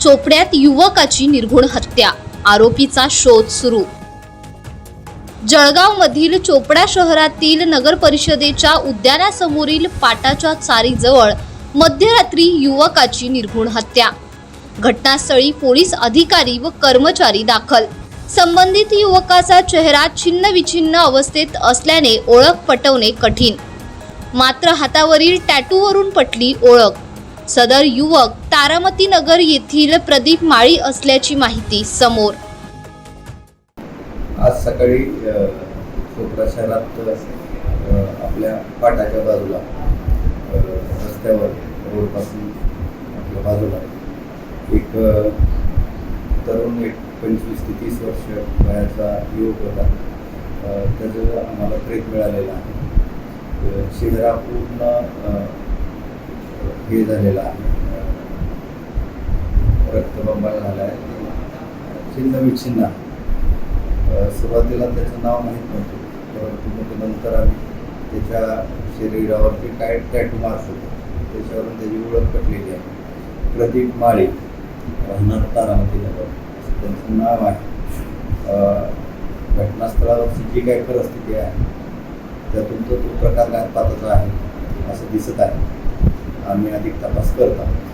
चोपड्यात युवकाची निर्घृण हत्या, आरोपीचा शोध सुरू। जळगावमधील चोपडा शहरातील नगर परिषदेच्या उद्यानासमोरील पाटाच्या चारीजवळ मध्यरात्री युवकाची निर्घृण हत्या। घटनास्थळी पोलीस अधिकारी व कर्मचारी दाखल। संबंधित युवकाचा चेहरा छिन्नविछिन्न अवस्थेत असल्याने ओळख पटवणे कठीण, मात्र हातावरील टॅटूवरून पटली ओळख। सदर युवक तारामती नगर येथील प्रदीप माळी असल्याची माहिती समोर। आज सकाळी चोपडा शहरात आपल्या पाटाच्या बाजूला रस्त्यावर रोडपासून आपल्या बाजूला एक तरुण 25 ते 30 वर्ष वयाचा युवक होता। त्याचं आम्हाला ट्रेक मिळालेला आहे। चेहरा पूर्ण हे झालेला आहे, रक्तबंबाळ झाला आहे, छिन्न विछिन्न। सुरुवातीला त्याचं नाव माहीत नव्हतं, परंतु नंतर आम्ही त्याच्या शरीरावरती काय टॅटू मारत होतो त्याच्यावरून त्याची ओळख पटलेली आहे। प्रदीप माळी, राहणार तारामती नगर असं त्यांचं नाव आहे। घटनास्थळावरची जी काही परिस्थिती आहे त्यातून तो प्रकार घातपाताचा आहे असं दिसत आहे। आम्ही अधिक तपास करत आहोत।